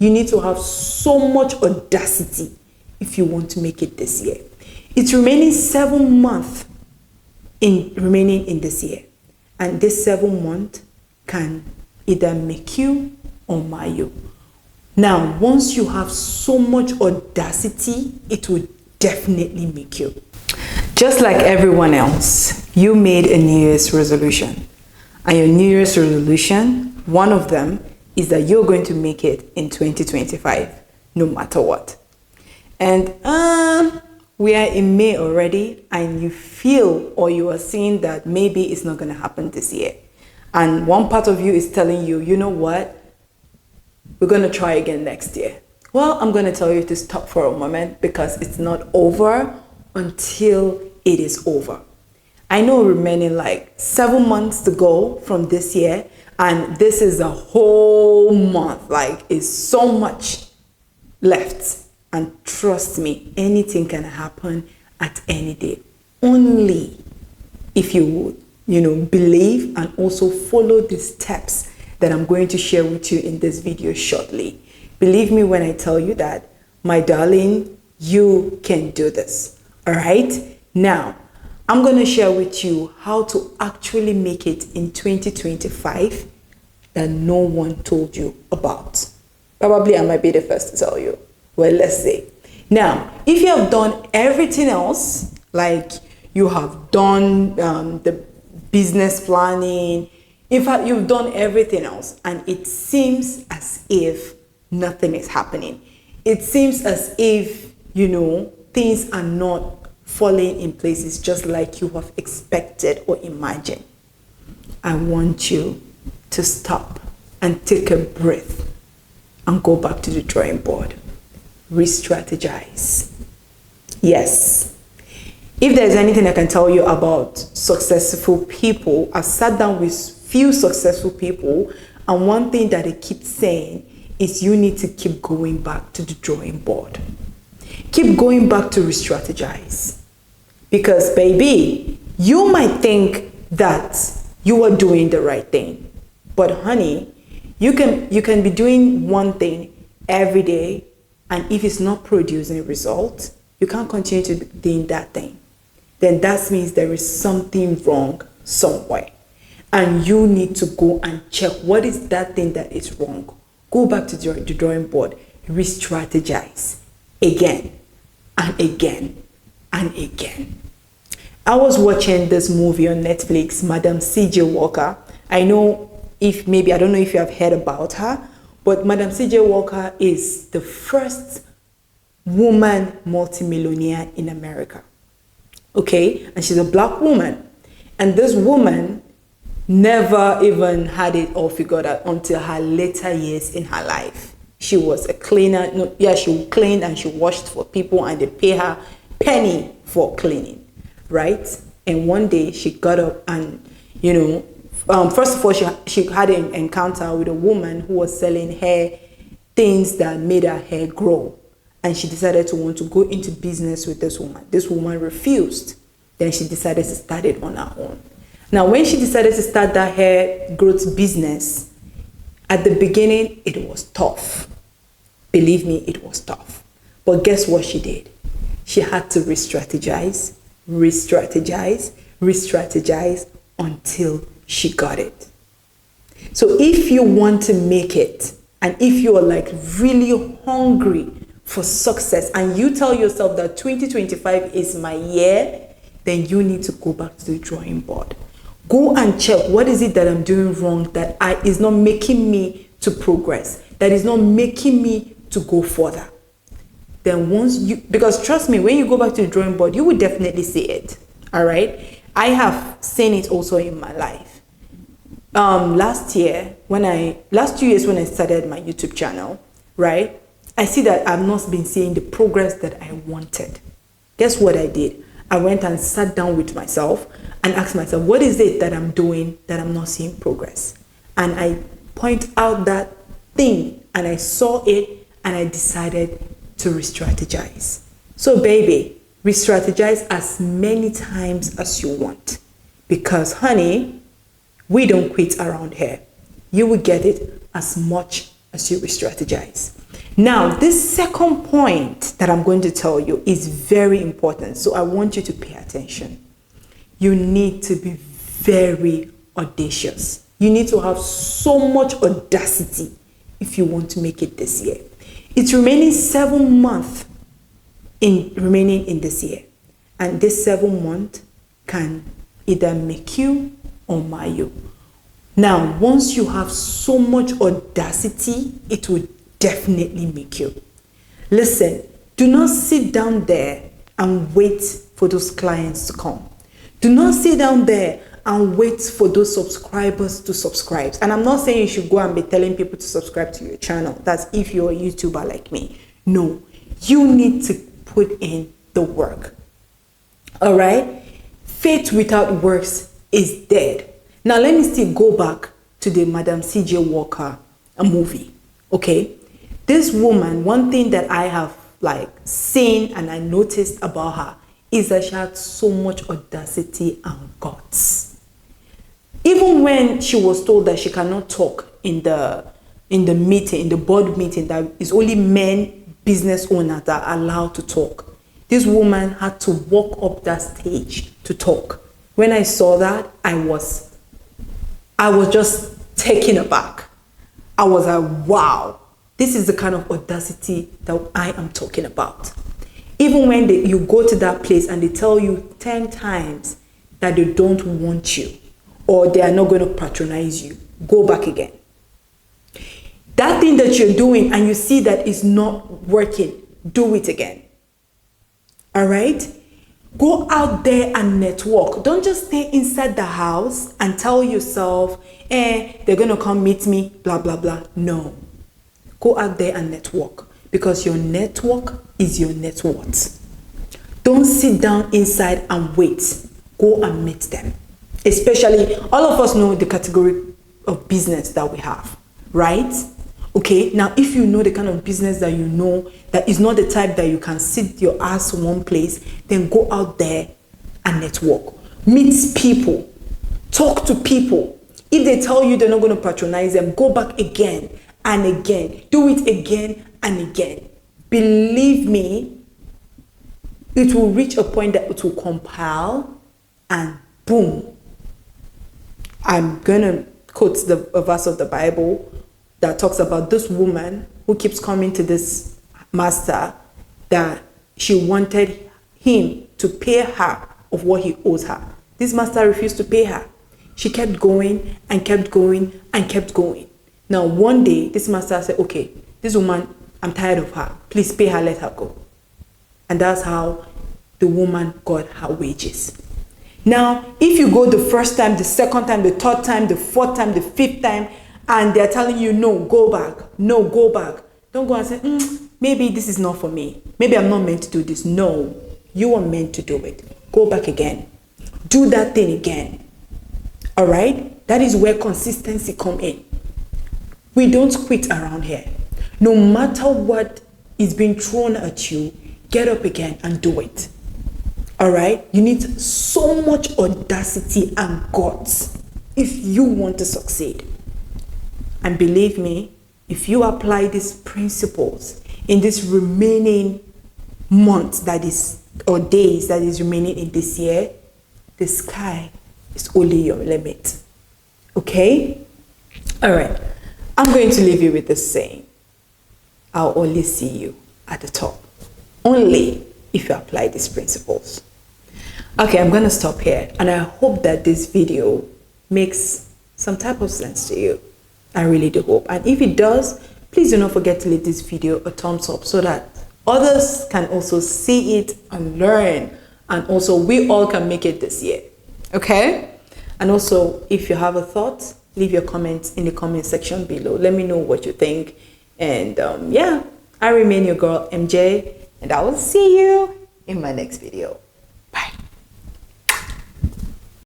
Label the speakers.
Speaker 1: You need to have so much audacity if you want to make it this year. It's remaining 7 months remaining in this year. And this 7 months can either make you or mar you. Now, once you have so much audacity, it will definitely make you. Just like everyone else, you made a New Year's resolution. And your New Year's resolution, one of them is that you're going to make it in 2025, no matter what. And we are in May already, and you feel or you are seeing that maybe it's not going to happen this year. And one part of you is telling you, you know what? We're going to try again next year. Well, I'm going to tell you to stop for a moment, because it's not over until it is over. I know remaining like 7 months to go from this year, and this is a whole month. Like, it's so much left. And trust me, anything can happen at any day. Only if you would, believe and also follow the steps that I'm going to share with you in this video shortly. Believe me when I tell you that, my darling, you can do this. All right? Now, I'm going to share with you how to actually make it in 2025 that no one told you about. Probably I might be the first to tell you. Well, let's see. Now, if you have done everything else, like you have done the business planning, in fact, you've done everything else, and it seems as if nothing is happening. It seems as if, things are not falling in places just like you have expected or imagined. I want you to stop and take a breath and go back to the drawing board. Re-strategize. Yes. If there's anything I can tell you about successful people, I've sat down with few successful people, and one thing that they keep saying is you need to keep going back to the drawing board. Keep going back to re-strategize. Because baby, you might think that you are doing the right thing, but honey, you can be doing one thing every day, and if it's not producing a result, you can't continue to be doing that thing. Then that means there is something wrong somewhere. And you need to go and check what is that thing that is wrong. Go back to the drawing board. Re-strategize again and again and again. I was watching this movie on Netflix, Madam C.J. Walker. I don't know if you have heard about her, but Madam C.J. Walker is the first woman multimillionaire in America. Okay? And she's a black woman. And this woman never even had it all figured out until her later years in her life. She was a cleaner. She cleaned and she washed for people, and they pay her penny for cleaning, right? And one day she got up and, first of all, she had an encounter with a woman who was selling hair things that made her hair grow. And she decided to want to go into business with this woman. This woman refused. Then she decided to start it on her own. Now, when she decided to start that hair growth business, at the beginning, it was tough. Believe me, it was tough. But guess what she did? She had to re-strategize, re-strategize, re-strategize until she got it. So if you want to make it, and if you are like really hungry for success, and you tell yourself that 2025 is my year, then you need to go back to the drawing board. Go and check, what is it that I'm doing wrong that is not making me to progress, that is not making me to go further. Then because trust me, when you go back to the drawing board, you will definitely see it. All right. I have seen it also in my life. Last 2 years when I started my YouTube channel, right? I see that I've not been seeing the progress that I wanted. Guess what I did? I went and sat down with myself and asked myself, what is it that I'm doing that I'm not seeing progress? And I point out that thing, and I saw it, and I decided to re-strategize. So baby, re-strategize as many times as you want. Because honey, we don't quit around here. You will get it as much as you re-strategize. Now, this second point that I'm going to tell you is very important. So I want you to pay attention. You need to be very audacious. You need to have so much audacity if you want to make it this year. It's remaining 7 months remaining in this year. And this 7 months can either make you or mar you. Now, once you have so much audacity, it will definitely make you. Listen, do not sit down there and wait for those clients to come. Do not sit down there and wait for those subscribers to subscribe. And I'm not saying you should go and be telling people to subscribe to your channel. That's if you're a YouTuber like me. No, you need to put in the work. All right? Faith without works is dead. Now, let me still go back to the Madam C.J. Walker movie. Okay? This woman, one thing that I have seen and I noticed about her is that she had so much audacity and guts. Even when she was told that she cannot talk in the meeting, in the board meeting, that is only men, business owners that are allowed to talk. This woman had to walk up that stage to talk. When I saw that, I was just taken aback. I was like, wow, this is the kind of audacity that I am talking about. Even when you go to that place and they tell you 10 times that they don't want you or they are not going to patronize you, go back again. That thing that you're doing and you see that it's not working, do it again. All right? Go out there and network. Don't just stay inside the house and tell yourself, they're going to come meet me, blah, blah, blah. No. Go out there and network, because your network is your net worth. Don't sit down inside and wait. Go and meet them. Especially, all of us know the category of business that we have, right? Okay, now if you know the kind of business that you know that is not the type that you can sit your ass in one place, then go out there and network. Meet people. Talk to people. If they tell you they're not going to patronize them, go back again and again. Do it again and again. Believe me, it will reach a point that it will compile and boom. I'm going to quote a verse of the Bible that talks about this woman who keeps coming to this master that she wanted him to pay her of what he owes her. This master refused to pay her. She kept going and kept going and kept going. Now, one day, this master said, okay, this woman, I'm tired of her. Please pay her, let her go. And that's how the woman got her wages. Now, if you go the first time, the second time, the third time, the fourth time, the fifth time, and they're telling you, no, go back. No, go back. Don't go and say, maybe this is not for me. Maybe I'm not meant to do this. No, you are meant to do it. Go back again. Do that thing again. All right? That is where consistency comes in. We don't quit around here. No matter what is being thrown at you, get up again and do it. All right? You need so much audacity and guts if you want to succeed. And believe me, if you apply these principles in this remaining month or days that is remaining in this year, the sky is only your limit. Okay? All right. I'm going to leave you with this saying. I'll only see you at the top. Only if you apply these principles. Okay, I'm going to stop here. And I hope that this video makes some type of sense to you. I really do hope. And if it does, please do not forget to leave this video a thumbs up so that others can also see it and learn. And also we all can make it this year. Okay? And also, if you have a thought, leave your comments in the comment section below. Let me know what you think. And yeah, I remain your girl MJ, and I will see you in my next video.